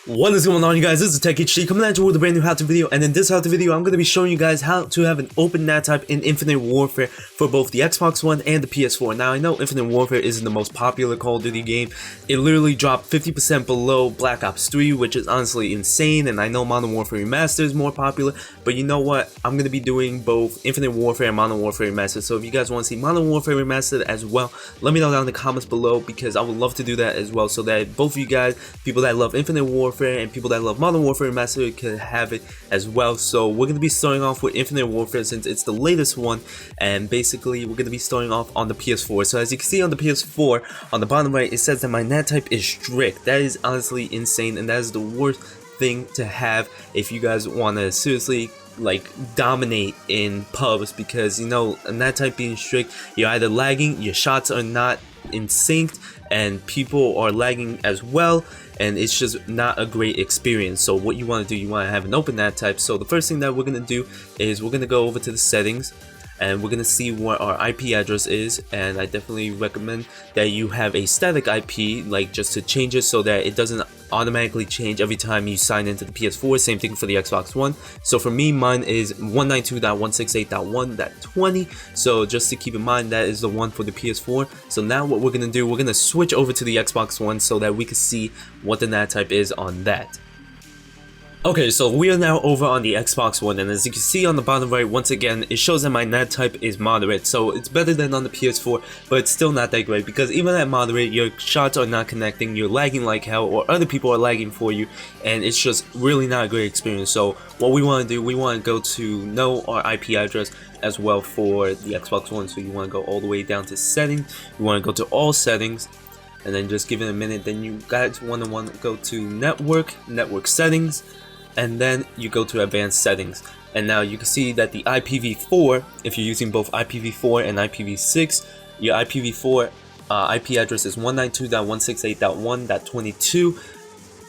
What is going on, you guys? This is TechHD coming at you with a brand new how-to video, and in this how-to video I'm going to be showing you guys how to have an Open NAT type in Infinite Warfare for both the Xbox One and the PS4. Now I know Infinite Warfare isn't the most popular Call of Duty game. It literally dropped 50% below Black Ops 3, which is honestly insane, and I know Modern Warfare Remastered is more popular, but you know what? I'm going to be doing both Infinite Warfare and Modern Warfare Remastered, so if you guys want to see Modern Warfare Remastered as well, let me know down in the comments below, because I would love to do that as well, so that both of you guys, people that love Infinite Warfare and people that love Modern Warfare Remastered, can have it as well. So we're going to be starting off with Infinite Warfare since it's the latest one, and basically we're going to be starting off on the PS4. So as you can see on the PS4, on the bottom right, it says that my NAT type is strict. That is honestly insane, and that is the worst thing to have if you guys want to seriously like dominate in pubs, because you know, a NAT type being strict, you're either lagging, your shots are not in sync, and people are lagging as well, and it's just not a great experience. So what you want to do, you want to have an Open NAT type. So the first thing that we're going to do is we're going to go over to the settings, and we're going to see what our IP address is, and I definitely recommend that you have a static IP, like just to change it so that it doesn't automatically change every time you sign into the PS4. Same thing for the Xbox One. So for me, mine is 192.168.1.20, so just to keep in mind, that is the one for the PS4. So now what we're going to do, we're going to switch over to the Xbox One so that we can see what the NAT type is on that. Okay, so we are now over on the Xbox One, and as you can see on the bottom right, once again, it shows that my NAT type is moderate, so it's better than on the PS4, but it's still not that great, because even at moderate, your shots are not connecting, you're lagging like hell, or other people are lagging for you, and it's just really not a great experience. So what we want to do, we want to go to know our IP address as well for the Xbox One. So you want to go all the way down to settings, you want to go to all settings, and then just give it a minute. Then you guys want to go to network settings, and then you go to advanced settings, and now you can see that the IPv4, if you're using both IPv4 and IPv6, your IPv4 IP address is 192.168.1.22.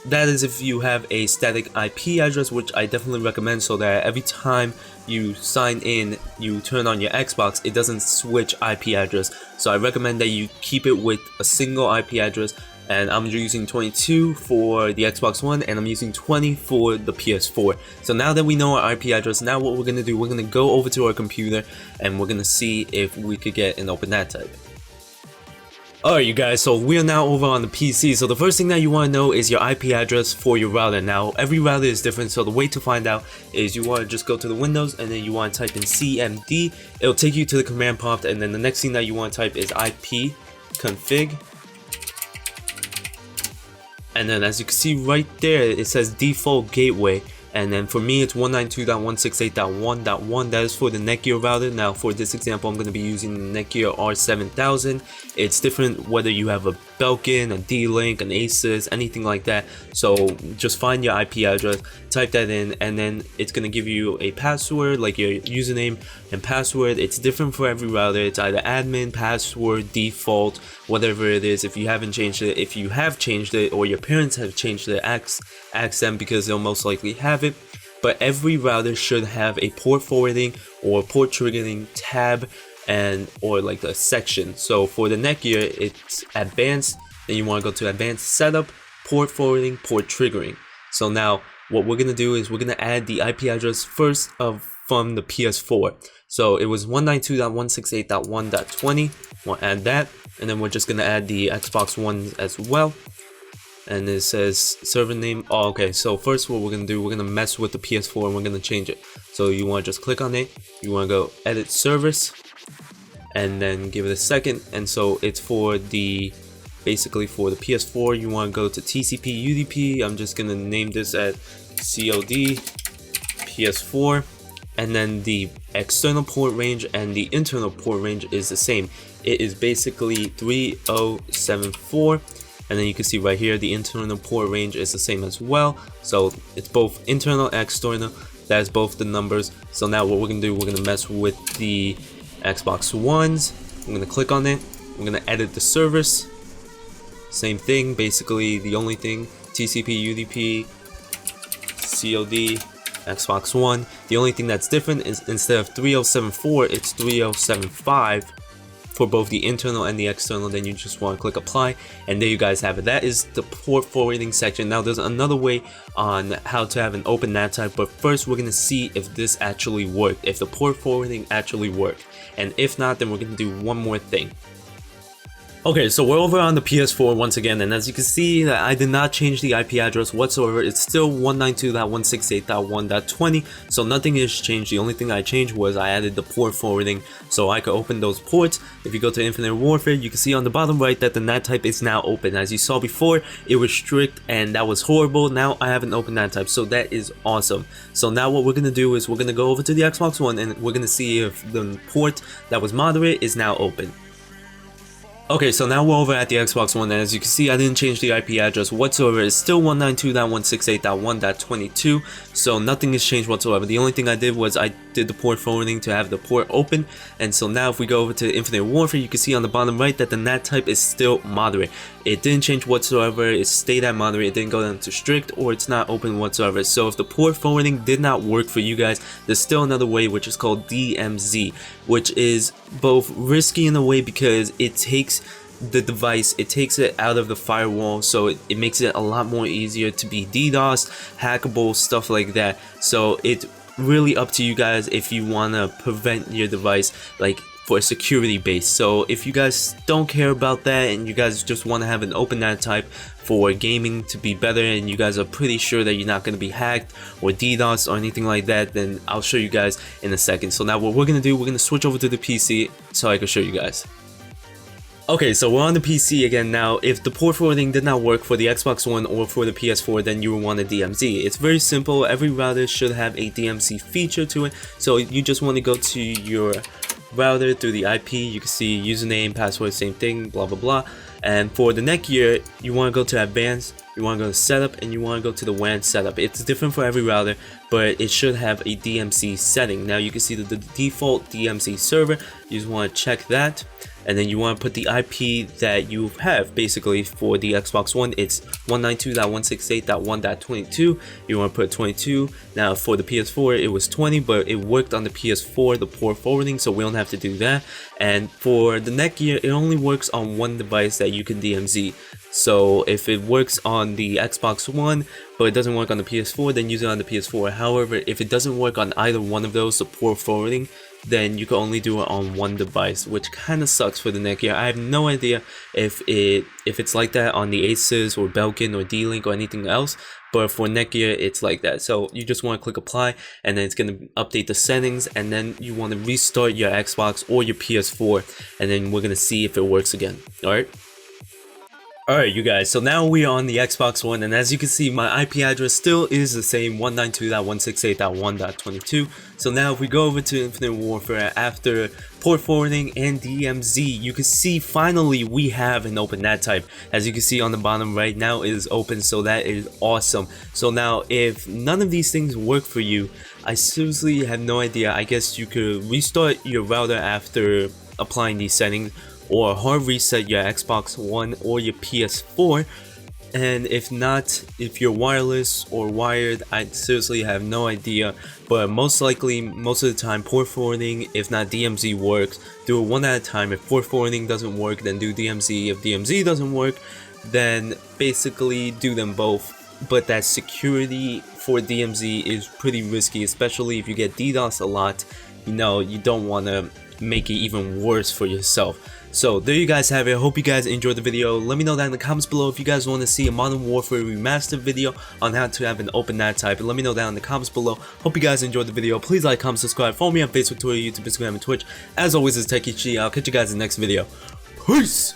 that is if you have a static IP address, which I definitely recommend, so that every time you sign in, you turn on your Xbox, it doesn't switch IP address. So I recommend that you keep it with a single IP address, and I'm using 22 for the Xbox One, and I'm using 20 for the PS4. So now that we know our IP address, now what we're going to do, we're going to go over to our computer, and we're going to see if we could get an Open NAT type. Alright you guys, so we are now over on the PC. So the first thing that you want to know is your IP address for your router. Now every router is different, so the way to find out is you want to just go to the Windows, and then you want to type in CMD. It'll take you to the command prompt, and then the next thing that you want to type is ipconfig. And then as you can see right there, it says default gateway, and then for me it's 192.168.1.1. that is for the Netgear router. Now for this example, I'm going to be using the Netgear R7000. It's different whether you have a Belkin, a D-Link, an Asus, anything like that. So just find your IP address, type that in, and then it's going to give you a password, like your username and password. It's different for every router. It's either admin, password, default, whatever it is. If you haven't changed it, if you have changed it, or your parents have changed it, ask them, because they'll most likely have it. But every router should have a port forwarding or port triggering tab, and or like a section. So for the Netgear, it's advanced, then you want to go to advanced setup, port forwarding, port triggering. So now what we're going to do is we're going to add the IP address first from the PS4. So it was 192.168.1.20. we'll add that, and then we're just going to add the Xbox One as well. And it says server name. Oh, okay, so first what we're going to do, we're going to mess with the PS4, and we're going to change it. So you want to just click on it, you want to go edit service, and then give it a second. And so it's for the, basically for the PS4, you want to go to TCP UDP. I'm just going to name this at COD PS4, and then the external port range and the internal port range is the same. It is basically 3074. And then you can see right here, the internal port range is the same as well. So it's both internal and external. That's both the numbers. So now what we're going to do, we're going to mess with the Xbox Ones. I'm going to click on it. I'm going to edit the service. Same thing, basically the only thing, TCP, UDP, COD, Xbox One. The only thing that's different is instead of 3074, it's 3075. for both the internal and the external, then you just want to click apply, and there you guys have it. That is the port forwarding section. Now there's another way on how to have an Open NAT type, but first we're going to see if this actually worked, if the port forwarding actually worked, and if not, then we're going to do one more thing. Okay, so we're over on the PS4 once again, and as you can see, I did not change the IP address whatsoever. It's still 192.168.1.20, so nothing has changed. The only thing I changed was I added the port forwarding so I could open those ports. If you go to Infinite Warfare, you can see on the bottom right that the NAT type is now open. As you saw before, it was strict and that was horrible. Now I have an open NAT type, so that is awesome. So now what we're going to do is we're going to go over to the Xbox One and we're going to see if the port that was moderate is now open. Okay, so now we're over at the Xbox One, and as you can see, I didn't change the IP address whatsoever. It's still 192.168.1.22, so nothing has changed whatsoever. The only thing I did was I did the port forwarding to have the port open, and so now if we go over to Infinite Warfare, you can see on the bottom right that the NAT type is still moderate. It didn't change whatsoever. It stayed at moderate. It didn't go down to strict, or it's not open whatsoever. So if the port forwarding did not work for you guys, there's still another way, which is called DMZ, which is both risky in a way because it takes the device, it takes it out of the firewall, so it makes it a lot more easier to be DDoS, hackable, stuff like that. So it's really up to you guys if you want to prevent your device like for a security base. So if you guys don't care about that and you guys just want to have an Open NAT type for gaming to be better, and you guys are pretty sure that you're not going to be hacked or DDoS or anything like that, then I'll show you guys in a second. So now what we're going to do, we're going to switch over to the PC so I can show you guys. Okay, so we're on the PC again now. If the port forwarding did not work for the Xbox One or for the PS4, then you will want a DMZ. It's very simple. Every router should have a DMZ feature to it. So you just want to go to your router through the IP. You can see username, password, same thing, blah blah blah. And for the Netgear, you want to go to Advanced, you want to go to Setup, and you want to go to the WAN Setup. It's different for every router, but it should have a DMZ setting. Now you can see the default DMZ server. You just want to check that, and then you want to put the IP that you have. Basically for the Xbox One, it's 192.168.1.22. You want to put 22. Now for the PS4, it was 20, but it worked on the PS4, the port forwarding, so we don't have to do that. And for the Netgear, it only works on one device that you can DMZ. So if it works on the Xbox One but it doesn't work on the PS4, then use it on the PS4. However, if it doesn't work on either one of those, the port forwarding, then you can only do it on one device, which kind of sucks for the Netgear. I have no idea if it's like that on the Asus or Belkin or D-Link or anything else, but for Netgear it's like that. So you just want to click apply, and then it's going to update the settings, and then you want to restart your Xbox or your PS4, and then we're going to see if it works again. Alright? Alright you guys, so now we are on the Xbox One, and as you can see, my IP address still is the same, 192.168.1.22. So now if we go over to Infinite Warfare, after port forwarding and DMZ, you can see finally we have an Open NAT type. As you can see on the bottom right now, it is open, so that is awesome. So now if none of these things work for you, I seriously have no idea. I guess you could restart your router after applying these settings, or hard reset your Xbox One or your PS4. And if not, if you're wireless or wired, I seriously have no idea, but most likely, most of the time, port forwarding, if not DMZ works. Do it one at a time. If port forwarding doesn't work, then do DMZ. If DMZ doesn't work, then basically do them both. But that security for DMZ is pretty risky, especially if you get DDoS a lot. You know, you don't want to make it even worse for yourself. So there you guys have it. I hope you guys enjoyed the video. Let me know that in the comments below if you guys want to see a Modern Warfare remastered video on how to have an Open NAT type. And let me know down in the comments below. Hope you guys enjoyed the video. Please like, comment, subscribe. Follow me on Facebook, Twitter, YouTube, Instagram, and Twitch. As always, it's TechieG. I'll catch you guys in the next video. Peace!